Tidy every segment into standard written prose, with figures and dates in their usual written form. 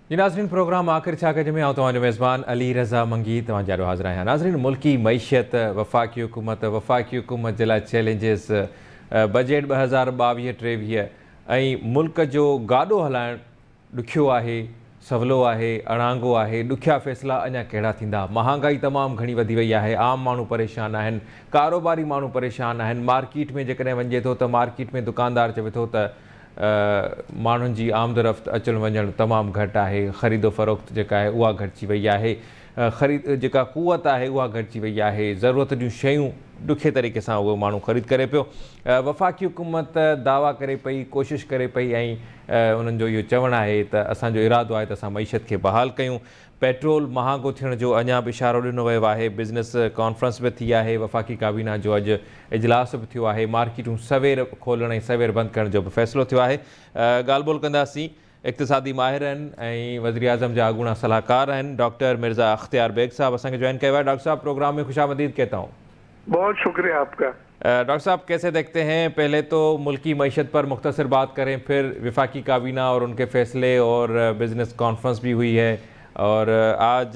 जी नाज़रीन, प्रोग्राम आख़िर छा के में तव्हांजो मेज़बान अली रज़ा मंगी तव्हांजे ॾाढो हाज़िर आहियां। नाज़रीन, मुल्की मईशत, वफ़ाक़ी हुकूमत जे लाइ चैलेंजिस, बजट 2022-23 ऐं मुल्क जो गाॾो हलाइण ॾुखियो आहे, सवलो आहे, अणांगो आहे। ॾुखिया फ़ैसिला अञा कहिड़ा थींदा? महांगाई तमामु घणी वधी वई आहे, आम माण्हू परेशान आहिनि, कारोबारी माण्हू परेशान आहिनि। मार्केट में जेकॾहिं वञे थो त मार्केट में दुकानदार चवे थो त माण्हुनि जी आमदरफ़्त अचणु वञणु तमामु घटि आहे। ख़रीदो फ़रोख़्त जेका आहे उहा घटिजी वई आहे, ख़रीद जेका क़ुवत आहे उहा घटिजी वई आहे। ज़रूरत जूं शयूं ॾुखे तरीक़े सां उहो माण्हू ख़रीद करे पियो। वफ़ाक़ी हुकूमत दावा करे पई, कोशिशि करे पई ऐं उन्हनि जो इहो चवणु आहे त असांजो इरादो आहे त असां मईशत खे बहाल कयूं। पेट्रोल महांगो थियण जो अञा बि इशारो ॾिनो वियो आहे। बिज़नेस कॉन्फ्रेंस बि थी आहे, वफ़ाक़ी काबीना जो अॼु इजलास बि थियो आहे। मार्केटूं सवेर खोलण ऐं सवेर बंदि करण जो बि फ़ैसिलो थियो आहे। ॻाल्हि ॿोल कंदासीं। इक़्तिसादी माहिर आहिनि ऐं वज़ीर आज़म जा अॻूणा सलाहकार आहिनि डॉक्टर मिर्ज़ा अख्तियार बेग साहब असांखे जॉइन कयो आहे। डॉक्टर साहब, प्रोग्राम में खुशामदीद कहता हूँ। बहुत शुक्रिया आपका। डॉक्टर साहब, कैसे देखते हैं? पहले तो मुल्की मईशत पर मुख्तसर बात करें, फिर वफाकी काबीना और उनके फैसले और बिज़नेस कॉन्फ्रेंस भी हुई है, और आज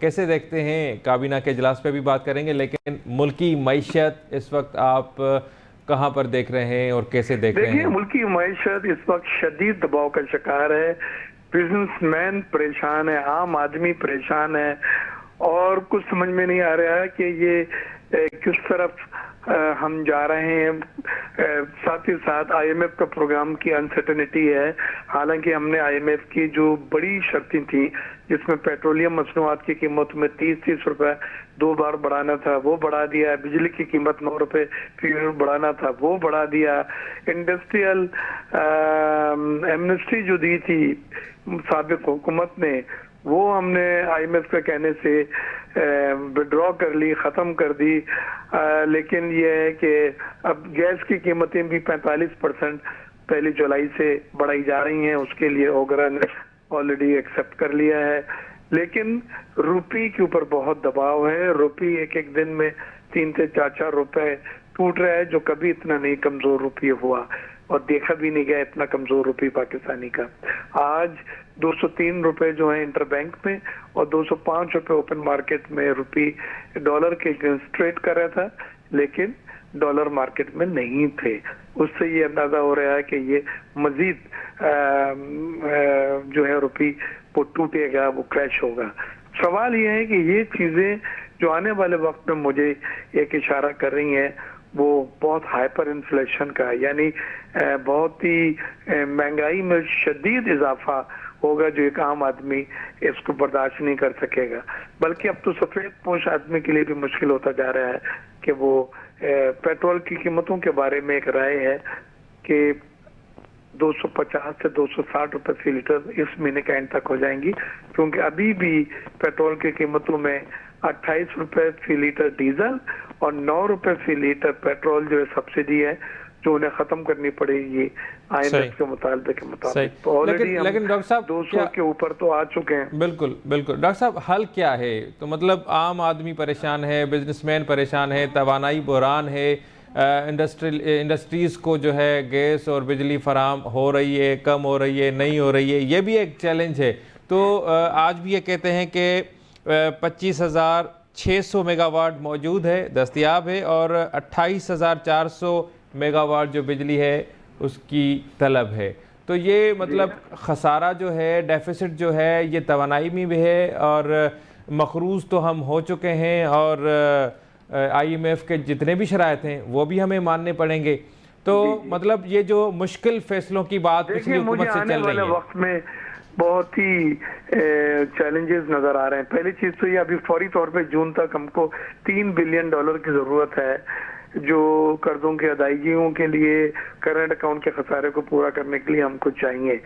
कैसे देखते हैं? काबीना के इजलास पे भी बात करेंगे, लेकिन मुल्की मईशत इस वक्त आप कहाँ पर देख रहे हैं और कैसे देख रहे हैं? देखिए, मुल्की मईशत इस वक्त शदीद दबाव का शिकार है। बिजनेसमैन परेशान है, आम आदमी परेशान है, और कुछ समझ में नहीं आ रहा है कि ये किस तरफ हम जा रहे हैं। साथ ही साथ IMF का प्रोग्राम की अनसर्टेनिटी है। हालांकि हमने IMF की जो बड़ी शर्तें थी, जिसमें पेट्रोलियम मसनूआत की कीमत में 30 रुपए 2 बार बढ़ाना था, वो बढ़ा दिया। बिजली की कीमत 9 रुपए फी यूनिट बढ़ाना था, वो बढ़ा दिया। इंडस्ट्रियल एमनेस्टी जो दी थी साबिक हुकूमत ने, वो हमने IMF के कहने से विड्रॉ कर ली, ख़त्म कर दी। लेकिन ये है कि अब गैस की कीमतें भी 45% पहली जुलाई से बढ़ाई जा रही हैं। उसके लिए ओगरा ने ऑलरेडी एक्सेप्ट कर लिया है। लेकिन रुपये के ऊपर बहुत दबाव है। रुपये एक एक दिन में 3 से 4 रुपए टूट रहा है, जो कभी इतना नहीं कमजोर रुपये हुआ और देखा भी नहीं गया इतना कमजोर रुपये पाकिस्तानी का। आज 203 रुपए जो है इंटर बैंक में और 205 रुपए ओपन मार्केट में रुपये डॉलर के अगेंस्ट ट्रेड कर रहा था, लेकिन डॉलर मार्केट में नहीं थे। उससे ये अंदाजा हो रहा है कि ये मजीद जो है रुपये वो टूटेगा, वो क्रैश होगा। सवाल ये है कि ये चीजें जो आने वाले वक्त में मुझे एक इशारा कर रही हैं, वो बहुत हाइपर इन्फ्लेशन का, यानी बहुत ही महंगाई में शदीद इजाफा होगा, जो एक आम आदमी इसको बर्दाश्त नहीं कर सकेगा। बल्कि अब तो सफेद पोश आदमी के लिए भी मुश्किल होता जा रहा है कि वो पेट्रोल की कीमतों के बारे में एक राय है कि 250 से 260 रुपए फी लीटर इस महीने के एंड तक हो जाएंगी, क्योंकि अभी भी पेट्रोल की कीमतों में 28 रुपए फी लीटर डीजल और 9 रुपए फी लीटर पेट्रोल जो है सब्सिडी है, जो उन्हें खत्म करनी पड़ेगी IMF के मुतालबे के मुताबिक। लेकिन डॉक्टर साहब 200 के ऊपर तो आ चुके हैं। बिल्कुल बिल्कुल। डॉक्टर साहब, हल क्या है? तो मतलब आम आदमी परेशान है, बिजनेसमैन परेशान है, तवानाई बहरान है, इंडस्ट्रीज़ को जो है गैस और बिजली फराम हो रही है, कम हो रही है, नहीं हो रही है, ये भी एक चैलेंज है। तो आज भी ये कहते हैं कि 25,600 मेगावाट मौजूद है, दस्तयाब है, और 28,400 मेगावाट जो बिजली है उसकी तलब है। तो ये मतलब खसारा जो है, डेफिसिट जो है, ये तवानाई में भी है, और मखरूज तो हम हो चुके हैं, और IMF के जितने भी शराइत हैं वो भी हमें मानने पड़ेंगे। तो मतलब ये जो मुश्किल फैसलों की बात पिछली हुकूमत से चल रही है, वक्त में बहुत ही चैलेंजेस नजर आ रहे हैं। पहली चीज तो ये, अभी फौरी तौर पे जून तक हमको $3 बिलियन की जरूरत है, जो कर्जों की अदायगियों के लिए, करंट अकाउंट के खसारे को पूरा करने के लिए हमको चाहिए।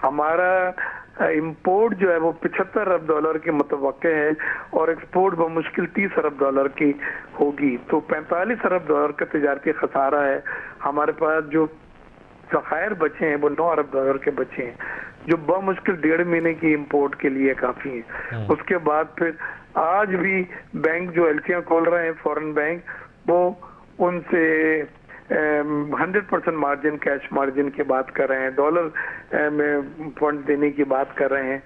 हमारा इंपोर्ट जो है वो $75 अरब की मुतवक्के है, और एक्सपोर्ट बमुश्किल $30 अरब की होगी। तो $45 अरब का तिजारती खसारा है। हमारे पास जो ज़खायर बचे हैं वो $9 अरब के बचे हैं, जो बमुश्किल 1.5 महीने की इंपोर्ट के लिए काफी है। उसके बाद फिर आज भी बैंक जो एलसियां खोल रहे हैं, फॉरेन बैंक, वो उनसे 100% मार्जिन, कैश मार्जिन की बात कर रहे हैं, डॉलर में फंड देने की बात कर रहे हैं।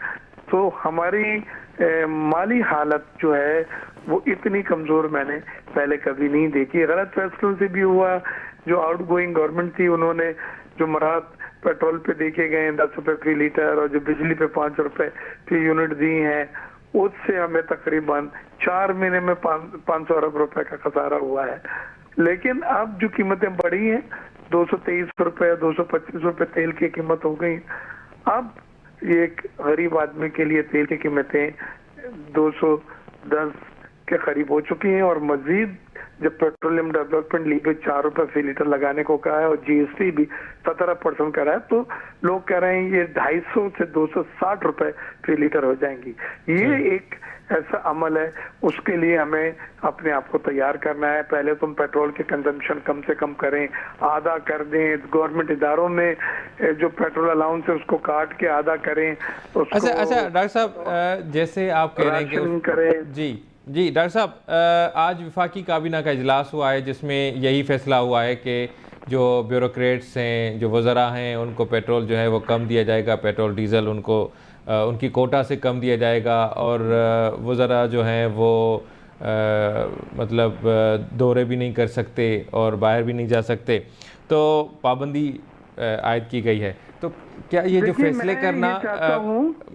तो हमारी माली हालत जो है वो इतनी कमजोर मैंने पहले कभी नहीं देखी। गलत फैसलों से भी हुआ। जो आउटगोइंग गवर्नमेंट थी, उन्होंने जो मराहत पेट्रोल पे देखे गए 10 रुपए फी लीटर और जो बिजली पे 5 रुपए फी यूनिट दी हैं, उससे हमें तकरीबन 4 महीने में 500 अरब रुपए का खसारा हुआ है। लेकिन अब जो कीमतें बढ़ी हैं, 223 रुपए 225 रुपए तेल की कीमत हो गई। अब ये एक गरीब आदमी के लिए तेल की कीमतें 210 के करीब हो चुकी हैं और मजीद जब पेट्रोलियम डेवलपमेंट लीग 4 रुपए फी लीटर लगाने को कहा है और जीएसटी भी 17% करा है, तो लोग कह रहे हैं ये 250 से 260 रुपए फी लीटर हो जाएंगी। ये एक ऐसा अमल है, उसके लिए हमें अपने आप को तैयार करना है। पहले तुम पेट्रोल के कंजम्पशन कम से कम करें, आधा कर दें। गवर्नमेंट इदारों में जो पेट्रोल अलाउंस है उसको काट के आधा करें। अच्छा डॉक्टर साहब, जैसे आप कह रहे हैं कि जी डॉक्टर साहब, आज वफाकी काबीना का इजलास हुआ है जिसमें यही फैसला हुआ है कि जो ब्यूरोक्रेट्स हैं, जो वज़रा हैं, उनको पेट्रोल जो है वो कम दिया जाएगा, पेट्रोल डीज़ल उनको उनकी कोटा से कम दिया जाएगा और वज़रा जो हैं वो मतलब दौरे भी नहीं कर सकते और बाहर भी नहीं जा सकते, तो पाबंदी आयद की गई है। तो क्या ये जो फैसले करना,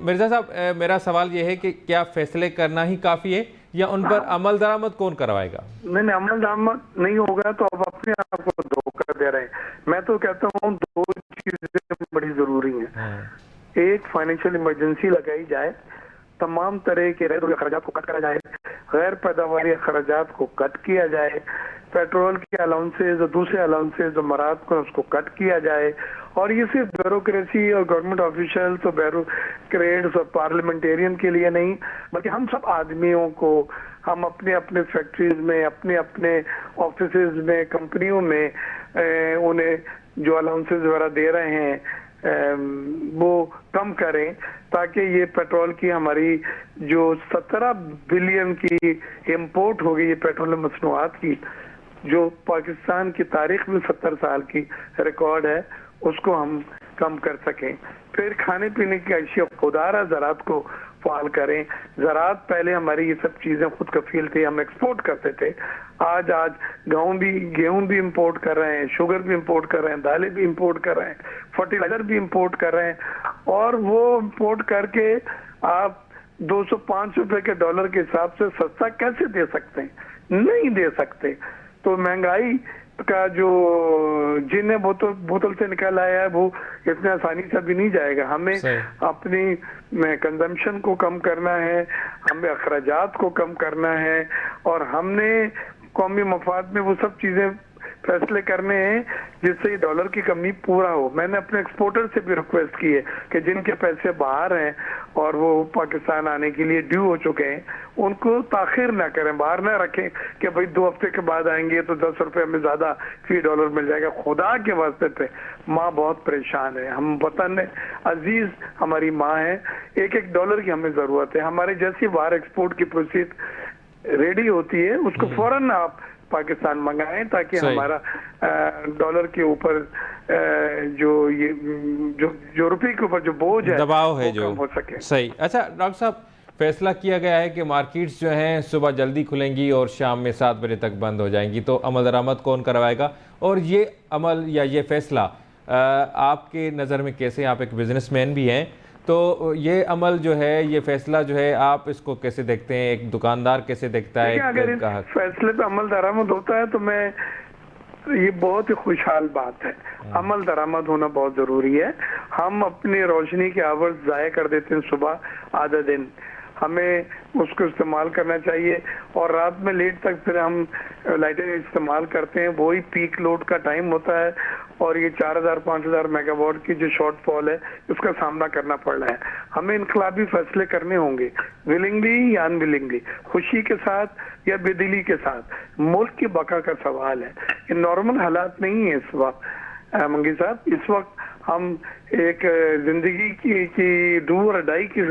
मिर्ज़ा साहब मेरा सवाल ये है कि क्या फैसले करना ही काफ़ी है या उन पर अमल दरामद कौन करवाएगा? नहीं, अमल दरामद नहीं होगा तो अब अपने आप को धोखा दे रहे हैं। मैं तो कहता हूँ 2 चीजें बड़ी जरूरी हैं। एक, फाइनेंशियल इमरजेंसी लगाई जाए, तमाम तरह के गैर अखराजात को कट करा जाए, गैर पैदावारी अखराजात को कट किया जाए, पेट्रोल के अलाउंसेज और दूसरे अलाउंसेज जो मराहत को उसको कट किया जाए। और ये सिर्फ ब्यूरोक्रेसी और गवर्नमेंट ऑफिशियल्स और ब्यूरोक्रेट्स और पार्लियामेंटेरियन के लिए नहीं, बल्कि हम सब आदमियों को, हम अपने अपने फैक्ट्रीज में, अपने अपने ऑफिसेज में, कंपनियों में उन्हें जो अलाउंसेज वगैरह दे रहे हैं वो कम करें, ताकि ये पेट्रोल की हमारी जो 17 बिलियन की इंपोर्ट हो गई है पेट्रोलियम मसनूआत की, जो पाकिस्तान की तारीख में 70 साल की रिकॉर्ड है, उसको हम कम कर सकें। फिर खाने पीने की अशिया खुदारा ज़रात को फाल करें। ज़रात पहले हमारी ये सब चीज़ें खुद कफील थी, हम एक्सपोर्ट करते थे। आज गेहूं भी इंपोर्ट कर रहे हैं, शुगर भी इंपोर्ट कर रहे हैं, दालें भी इंपोर्ट कर रहे हैं, फर्टिलाइजर भी इंपोर्ट कर रहे हैं। और वो इंपोर्ट करके आप 205 रुपए के डॉलर के हिसाब से सस्ता कैसे दे सकते हैं? नहीं दे सकते। तो महंगाई का जो जिन्हें बोतल से निकल आया है वो इतने आसानी से भी नहीं जाएगा। हमें अपनी कंजम्पशन को कम करना है, हमें अखराजात को कम करना है और हमने कौमी मफाद में वो सब चीजें फैसले करने हैं जिससे डॉलर की कमी पूरा हो। मैंने अपने एक्सपोर्टर से भी रिक्वेस्ट की है कि जिनके पैसे बाहर हैं और वो पाकिस्तान आने के लिए ड्यू हो चुके हैं, उनको ताखिर ना करें, बाहर ना रखें कि भाई 2 हफ्ते के बाद आएंगे तो 10 रुपए में ज्यादा फी डॉलर मिल जाएगा। खुदा के वास्ते पे माँ बहुत परेशान है, हम वतन अजीज हमारी माँ है, एक डॉलर की हमें जरूरत है। हमारे जैसी बाहर एक्सपोर्ट की प्रोसीड रेडी होती है, उसको फौरन आप पाकिस्तान मंगाएं ताकि हमारा डॉलर के ऊपर जो रुपये के ऊपर जो बोझ है, दबाव है, जो कम हो सके। सही। अच्छा डॉक्टर साहब, फैसला किया गया है कि मार्केट्स जो हैं सुबह जल्दी खुलेंगी और शाम में 7 बजे तक बंद हो जाएंगी, तो अमल दरामद कौन करवाएगा? और ये अमल या ये फैसला आपके नज़र में कैसे, आप एक बिजनेसमैन भी हैं, तो ये अमल जो है, ये फैसला जो है, आप इसको कैसे देखते हैं? एक दुकानदार कैसे देखता है? अगर इस फैसले पे अमल दरामद होता है तो मैं, ये बहुत ही खुशहाल बात है। अमल दरामद होना बहुत जरूरी है। हम अपनी रोशनी के आवर्स जाया कर देते हैं सुबह आधा दिन, हमें उसको इस्तेमाल करना चाहिए। और रात में लेट तक फिर हम लाइटें इस्तेमाल करते हैं, वही पीक लोड का टाइम होता है और ये 4000-5000 मेगावाट की जो शॉर्टफॉल है उसका सामना करना पड़ रहा है। हमें इनकलाबी फैसले करने होंगे, विलिंगली या अनविलिंगली, खुशी के साथ या बेदिली के साथ। मुल्क की बका का सवाल है, ये नॉर्मल हालात नहीं है इस वक्त मंगी साहब। इस वक्त हम एक जिंदगी की डू और डाई की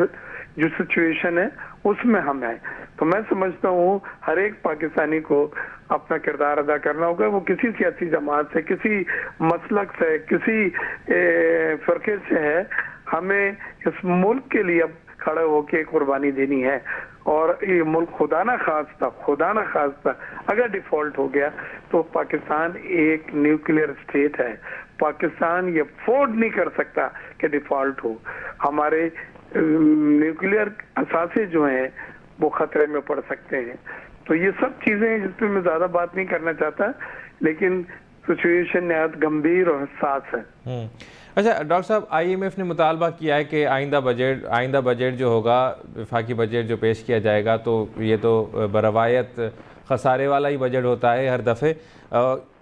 जो सिचुएशन है उसमें हम है। तो मैं समझता हूँ हर एक पाकिस्तानी को अपना किरदार अदा करना होगा। वो किसी सियासी जमात से, किसी मसलक से, किसी फिरके से है, हमें इस मुल्क के लिए अब खड़े होके कुर्बानी देनी है। और ये मुल्क खुदा ना खास्ता अगर डिफॉल्ट हो गया तो पाकिस्तान एक न्यूक्लियर स्टेट है। पाकिस्तान ये अफोर्ड नहीं कर सकता कि डिफॉल्ट हो। हमारे न्यूक्लियर असासे जो हैं वो खतरे में पड़ सकते हैं। तो ये सब चीजें हैं जिस पे मैं ज्यादा बात नहीं करना चाहता, लेकिन सिचुएशन नहायत गंभीर और हसास है। अच्छा डॉक्टर साहब, IMF ने मुतालबा किया है कि आइंदा बजट जो होगा, वफाकी बजट जो पेश किया जाएगा, तो ये तो बरवायत खसारे वाला ही बजट होता है हर दफ़े।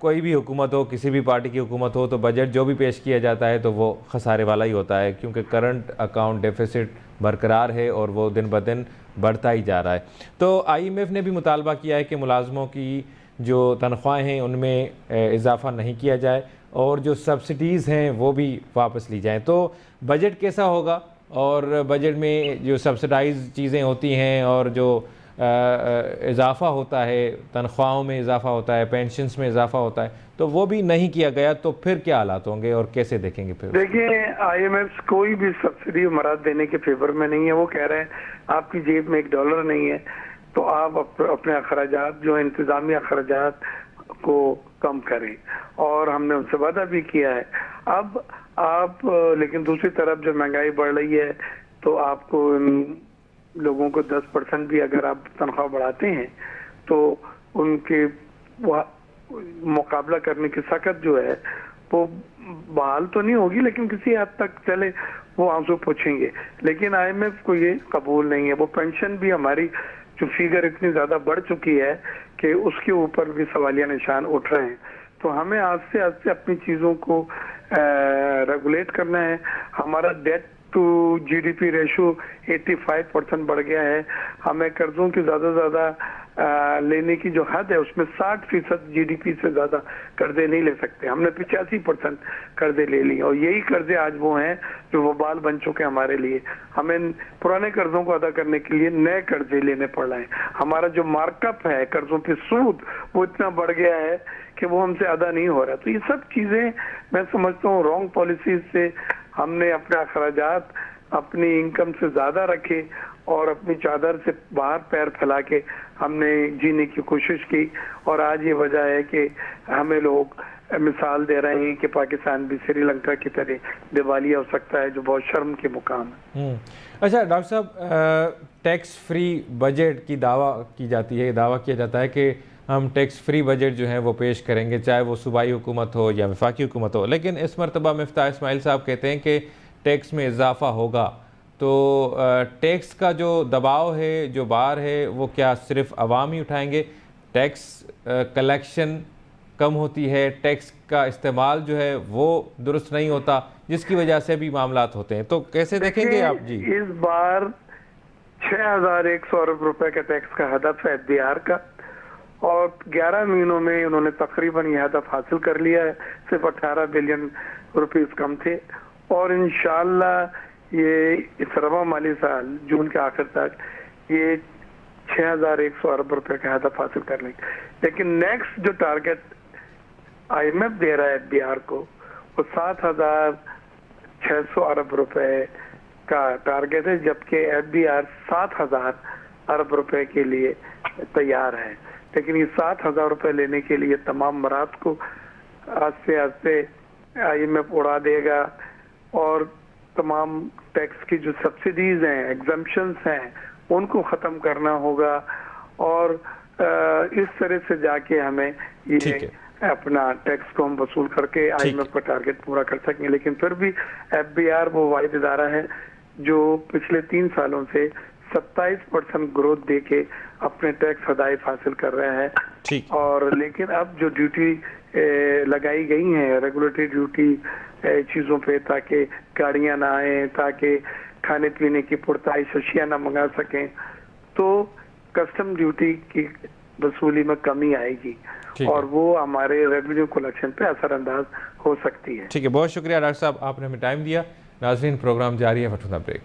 कोई भी हुकूमत हो, किसी भी पार्टी की हुकूमत हो, तो बजट जो भी पेश किया जाता है तो वो खसारे वाला ही होता है, क्योंकि करंट अकाउंट डेफिसिट बरकरार है और वो दिन ब दिन बढ़ता ही जा रहा है। तो IMF ने भी मुतालबा किया है कि मुलाजमों की जो तनख्वाहें हैं उनमें इजाफ़ा नहीं किया जाए और जो सब्सिडीज़ हैं वो भी वापस ली जाएं। तो बजट कैसा होगा, और बजट में जो सब्सिडाइज चीज़ें होती हैं और जो इजाफ़ा होता है, तनख्वाहों में इजाफ़ा होता है, पेंशन्स में इजाफ़ा होता है, तो वो भी नहीं किया गया, तो फिर क्या हालात होंगे और कैसे देखेंगे फिर? देखिए, IMF कोई भी सब्सिडी मराद देने के फेवर में नहीं है। वो कह रहे हैं आपकी जेब में $1 नहीं है तो आप अपने अखराजात जो इंतजामी अखराजात को कम करें, और हमने उनसे वादा भी किया है। अब आप लेकिन दूसरी तरफ जब महंगाई बढ़ रही है तो आपको लोगों को 10% भी अगर आप तनख्वाह बढ़ाते हैं तो उनके मुकाबला करने की ताकत जो है वो बहाल तो नहीं होगी, लेकिन किसी हद तक चले वो आंसू पूछेंगे। लेकिन IMF को ये कबूल नहीं है। वो पेंशन भी हमारी जो फिगर इतनी ज्यादा बढ़ चुकी है कि उसके ऊपर भी सवालिया निशान उठ रहे हैं। तो हमें आस्ते आस्ते अपनी चीजों को रेगुलेट करना है। हमारा डेट टू GDP रेशो 85% बढ़ गया है। हमें कर्जों की ज्यादा लेने की जो हद है उसमें 60% GDP से ज्यादा कर्जे नहीं ले सकते। हमने 85% कर्जे ले लिए, और यही कर्जे आज वो हैं जो वबाल बन चुके हैं हमारे लिए। हमें पुराने कर्जों को अदा करने के लिए नए कर्जे लेने पड़ रहे हैं। हमारा जो मार्कअप है कर्जों पे सूद वो इतना बढ़ गया है कि वो हमसे अदा नहीं हो रहा। तो ये सब चीजें मैं समझता हूँ रॉन्ग पॉलिसीज से हमने अपने अखराजात अपनी इनकम से ज्यादा रखे और अपनी चादर से बाहर पैर फैला के हमने जीने की कोशिश की, और आज ये वजह है कि हमें लोग मिसाल दे रहे हैं कि पाकिस्तान भी श्रीलंका की तरह दिवालिया हो सकता है, जो बहुत शर्म के मुकाम है। अच्छा डॉक्टर साहब, टैक्स फ्री बजट की दावा की जाती है, दावा किया जाता है कि हम टैक्स फ्री बजट जो है वो पेश करेंगे, चाहे वो सूबाई हुकूमत हो या वफाकी हुकूमत हो। लेकिन इस मरतबा मिफ्ताह इस्माइल साहब कहते हैं कि टैक्स में इजाफ़ा होगा, तो टैक्स का जो दबाव है, जो बार है, वो क्या सिर्फ अवाम ही उठाएंगे? टैक्स कलेक्शन कम होती है, टैक्स का इस्तेमाल जो है वो दुरुस्त नहीं होता, जिसकी वजह से भी मामलात होते हैं। तो कैसे देखेंगे आप जी? इस बार 6100 अरब रुपए का टैक्स का हदफ है FBR का, और 11 महीनों में उन्होंने तकरीबन यह हदफ हासिल कर लिया है। सिर्फ 18 बिलियन रुपीस कम थे, और इंशाअल्लाह ये इस रवा माली साल जून के आखिर तक ये 6100 अरब रुपए का हदफ हासिल कर लेंगे। लेकिन नेक्स्ट जो टारगेट IMF दे रहा है FBR को वो 7600 अरब रुपए का टारगेट है, जबकि FBR 7000 अरब रुपए के लिए तैयार है। लेकिन ये 7000 रुपए लेने के लिए तमाम मराहत को आस्ते आस्ते IMF उड़ा देगा, और तमाम टैक्स की जो सब्सिडीज हैं, एग्जम्पशंस हैं, उनको खत्म करना होगा, और इस तरह से जाके हमें ये अपना टैक्स को हम वसूल करके IMF का टारगेट पूरा कर सकेंगे। लेकिन फिर भी FBR वो वाहिद इदारा है जो पिछले 3 सालों से 27% ग्रोथ दे के अपने टैक्स हदायत हासिल कर रहे हैं। और लेकिन अब जो ड्यूटी लगाई गई हैं, रेगुलेटरी ड्यूटी चीजों पे, ताकि गाड़ियां ना आए, ताकि खाने पीने की पुरताइश अशिया ना मंगा सकें, तो कस्टम ड्यूटी की वसूली में कमी आएगी और वो हमारे रेवेन्यू कलेक्शन पे असरअंदाज हो सकती है। ठीक है, बहुत शुक्रिया डॉक्टर साहब, आपने हमें टाइम दिया। नाज़रीन, प्रोग्राम जारी है, वटुना ब्रेक।